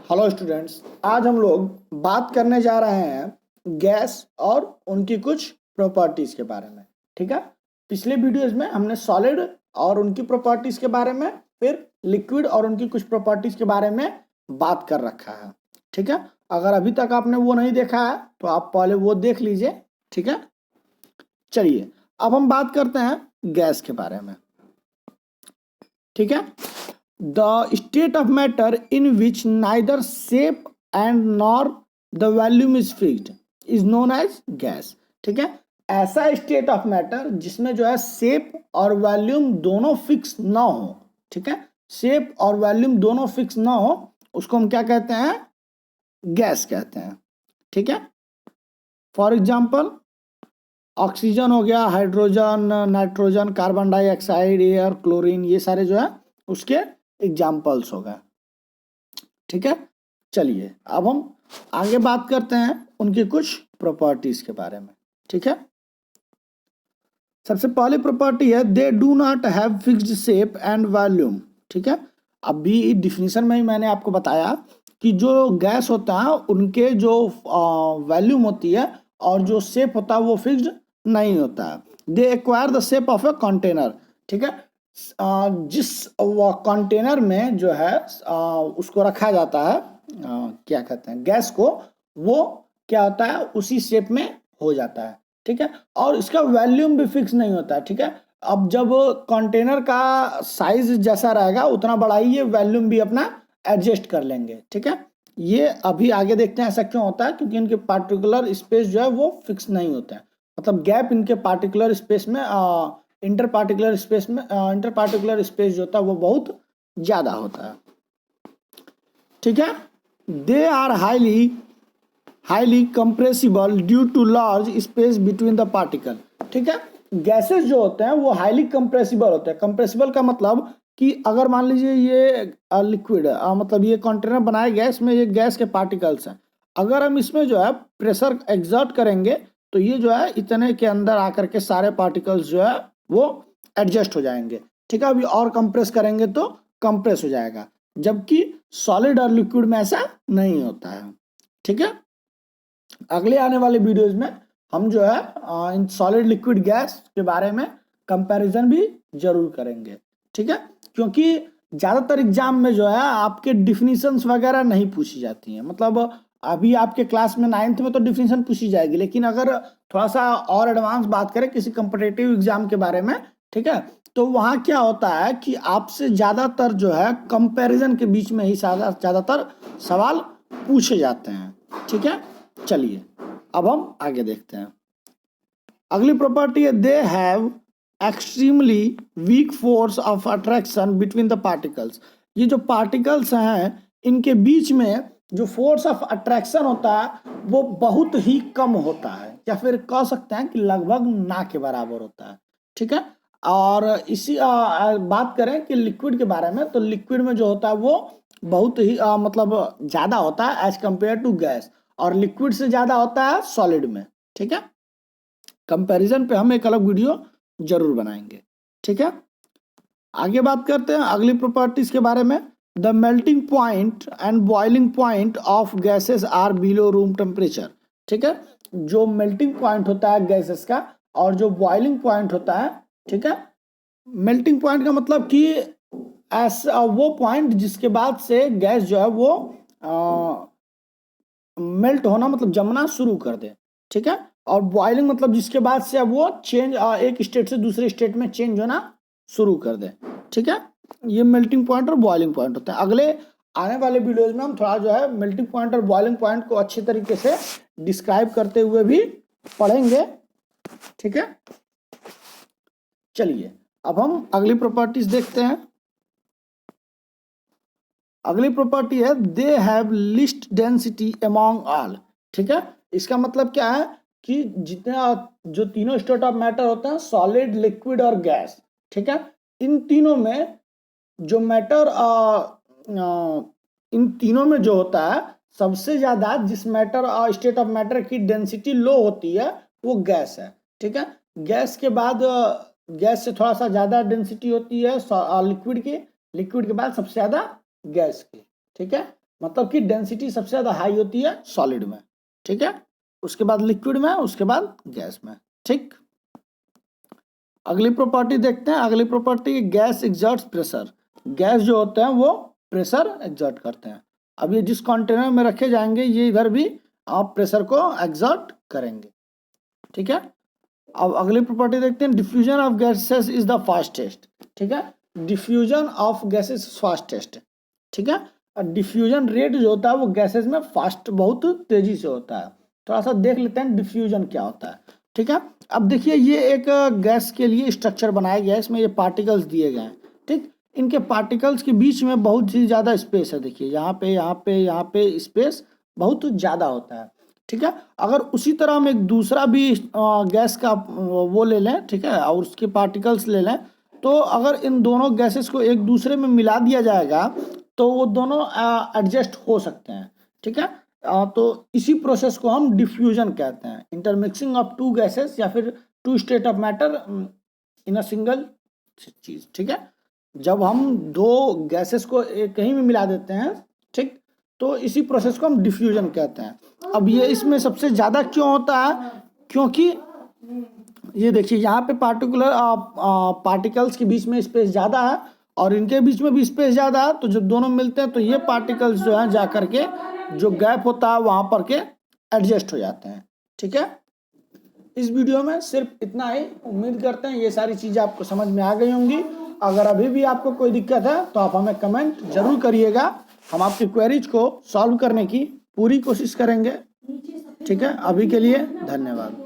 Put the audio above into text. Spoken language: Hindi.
हेलो स्टूडेंट्स, आज हम लोग बात करने जा रहे हैं गैस और उनकी कुछ प्रॉपर्टीज़ के बारे में। ठीक है, पिछले वीडियोस में हमने सॉलिड और उनकी प्रॉपर्टीज़ के बारे में, फिर लिक्विड और उनकी कुछ प्रॉपर्टीज़ के बारे में बात कर रखा है। ठीक है, अगर अभी तक आपने वो नहीं देखा है तो आप पहले वो देख लीजिए। ठीक है, चलिए अब हम बात करते हैं गैस के बारे में। ठीक है, the state of matter in which neither shape and nor the volume is fixed is known as gas। ठीक है, ऐसा स्टेट ऑफ मैटर जिसमें जो है शेप और वॉल्यूम दोनों फिक्स ना हो। ठीक है, शेप और वॉल्यूम दोनों फिक्स ना हो उसको हम क्या कहते हैं? गैस कहते हैं। ठीक है, फॉर एग्जाम्पल ऑक्सीजन हो गया, hydrogen, nitrogen, carbon dioxide, air, chlorine, ये सारे जो है उसके एग्जाम्पल्स हो गए। ठीक है, चलिए अब हम आगे बात करते हैं उनकी कुछ प्रॉपर्टीज के बारे में। ठीक है, सबसे पहली प्रॉपर्टी है they do not have fixed shape and volume. ठीक है, अभी डिफिनीशन में ही मैंने आपको बताया कि जो गैस होता है उनके जो वॉल्यूम होती है और जो शेप होता है वो फिक्स्ड नहीं होता है। They acquire the shape of a container. ठीक है, जिस कंटेनर में जो है उसको रखा जाता है, क्या कहते हैं, गैस को, वो क्या होता है उसी शेप में हो जाता है। ठीक है, और इसका वॉल्यूम भी फिक्स नहीं होता है। ठीक है, अब जब कंटेनर का साइज जैसा रहेगा उतना बड़ा ही ये वॉल्यूम भी अपना एडजस्ट कर लेंगे। ठीक है, ये अभी आगे देखते हैं ऐसा क्यों होता है, क्योंकि इनके पार्टिकुलर स्पेस जो है वो फिक्स नहीं होता है। मतलब गैप इनके पार्टिकुलर स्पेस में इंटर पार्टिकुलर स्पेस जो होता है वो बहुत ज्यादा होता है। ठीक है, they are highly compressible due to large space between the particle. ठीक है, गैसेस जो होते हैं वो हाईली कंप्रेसिबल होते हैं। कंप्रेसिबल का मतलब कि अगर मान लीजिए ये लिक्विड मतलब ये कंटेनर बनाया गया, इसमें ये गैस के पार्टिकल्स हैं, अगर हम इसमें जो है प्रेशर एग्जर्ट करेंगे तो ये जो है इतने के अंदर आकर के सारे पार्टिकल्स जो है वो एडजस्ट हो जाएंगे। ठीक है, अभी और कंप्रेस करेंगे तो कंप्रेस हो जाएगा, जबकि सॉलिड और लिक्विड में ऐसा नहीं होता है। ठीक है, अगले आने वाले वीडियोस में हम जो है इन सॉलिड लिक्विड गैस के बारे में कंपैरिजन भी जरूर करेंगे। ठीक है, क्योंकि ज़्यादातर एग्जाम में जो है आपके डिफिनीशंस वगैरह नहीं पूछी जाती हैं। मतलब अभी आपके क्लास में 9th में तो डिफिनीशन पूछी जाएगी, लेकिन अगर थोड़ा सा और एडवांस बात करें किसी कंपिटिटिव एग्जाम के बारे में, ठीक है, तो वहाँ क्या होता है कि आपसे ज़्यादातर जो है कंपैरिजन के बीच में ही ज़्यादातर सवाल पूछे जाते हैं। ठीक है, चलिए अब हम आगे देखते हैं। अगली प्रॉपर्टी है they have extremely weak force of attraction between the particles. ये जो पार्टिकल्स हैं इनके बीच में जो फोर्स ऑफ अट्रैक्शन होता है वो बहुत ही कम होता है, या फिर कह सकते हैं कि लगभग ना के बराबर होता है। ठीक है, और इसी बात करें कि लिक्विड के बारे में, तो लिक्विड में जो होता है वो बहुत ही मतलब ज़्यादा होता है एज कंपेयर टू गैस, और लिक्विड से ज़्यादा होता है सॉलिड में। ठीक है, कंपैरिजन पे हम एक अलग वीडियो जरूर बनाएंगे। ठीक है, आगे बात करते हैं अगली प्रॉपर्टीज के बारे में। The melting point and boiling point of gases are below room temperature. ठीक है, जो मेल्टिंग पॉइंट होता है गैसेस का और जो बॉइलिंग पॉइंट होता है, ठीक है, मेल्टिंग पॉइंट का मतलब कि ऐसा वो पॉइंट जिसके बाद से गैस जो है वो मेल्ट होना मतलब जमना शुरू कर दे। ठीक है, और बॉइलिंग मतलब जिसके बाद से अब वो चेंज एक स्टेट से दूसरे स्टेट में चेंज होना शुरू कर दे। ठीक है, ये मेल्टिंग पॉइंट और बॉइलिंग पॉइंट होता है। अगले आने वाले वीडियोज में हम थोड़ा जो है मेल्टिंग पॉइंट और बॉइलिंग पॉइंट को अच्छे तरीके से डिस्क्राइब करते हुए भी पढ़ेंगे। ठीक है, चलिए अब हम अगली प्रॉपर्टीज देखते हैं। अगली प्रॉपर्टी है they have list density among all. ठीक है, इसका मतलब क्या है कि जितना जो तीनों स्टेट ऑफ मैटर होते हैं, सॉलिड, लिक्विड और गैस, ठीक है, इन तीनों में जो मैटर इन तीनों में जो होता है सबसे ज्यादा जिस मैटर स्टेट ऑफ मैटर की डेंसिटी लो होती है वो गैस है। ठीक है, गैस के बाद गैस से थोड़ा सा ज्यादा डेंसिटी होती है लिक्विड की, लिक्विड के बाद सबसे ज्यादा गैस की। ठीक है, मतलब कि डेंसिटी सबसे ज़्यादा हाई होती है सॉलिड में, ठीक है, उसके बाद लिक्विड में, उसके बाद गैस में। ठीक, अगली प्रॉपर्टी देखते हैं। अगली property, gas exerts pressure. Gas जो होते हैं वो प्रेशर एग्जर्ट करते हैं। अब ये जिस कंटेनर में रखे जाएंगे ये इधर भी आप प्रेशर को एग्जर्ट करेंगे, ठीक है। अब अगली प्रॉपर्टी देखते हैं, diffusion of gases is the fastest. ठीक है, डिफ्यूजन ऑफ गैसेस फास्टेस्ट, ठीक है। और डिफ्यूजन रेट जो होता है वो गैसेस में फास्ट, बहुत तेजी से होता है। थोड़ा सा देख लेते हैं डिफ्यूजन क्या होता है, ठीक है। अब देखिए ये एक गैस के लिए स्ट्रक्चर बनाया गया है, इसमें ये पार्टिकल्स दिए गए हैं, ठीक। इनके पार्टिकल्स के बीच में बहुत ही ज़्यादा स्पेस है, देखिए यहाँ पे यहाँ पे यहाँ पे स्पेस बहुत ज़्यादा होता है, ठीक है। अगर उसी तरह हम एक दूसरा भी गैस का वो ले लें, ठीक है, और उसके पार्टिकल्स ले लें, तो अगर इन दोनों गैसेस को एक दूसरे में मिला दिया जाएगा तो वो दोनों एडजस्ट हो सकते हैं, ठीक है। तो इसी प्रोसेस को हम डिफ्यूजन कहते हैं, इंटरमिक्सिंग ऑफ टू गैसेस या फिर two state of matter in a single चीज, ठीक है। जब हम दो गैसेस को कहीं भी मिला देते हैं, ठीक, तो इसी प्रोसेस को हम डिफ्यूजन कहते हैं। अब ये इसमें सबसे ज़्यादा क्यों होता है, क्योंकि ये देखिए यहाँ पे पार्टिकल्स के बीच में स्पेस ज़्यादा है और इनके बीच में भी स्पेस ज़्यादा है, तो जब दोनों मिलते हैं तो ये पार्टिकल्स जो हैं जा करके जो गैप होता है वहाँ पर के एडजस्ट हो जाते हैं, ठीक है। इस वीडियो में सिर्फ इतना ही। उम्मीद करते हैं ये सारी चीज़ें आपको समझ में आ गई होंगी। अगर अभी भी आपको कोई दिक्कत है तो आप हमें कमेंट जरूर करिएगा, हम आपकी क्वेरीज को सॉल्व करने की पूरी कोशिश करेंगे, ठीक है। अभी के लिए धन्यवाद।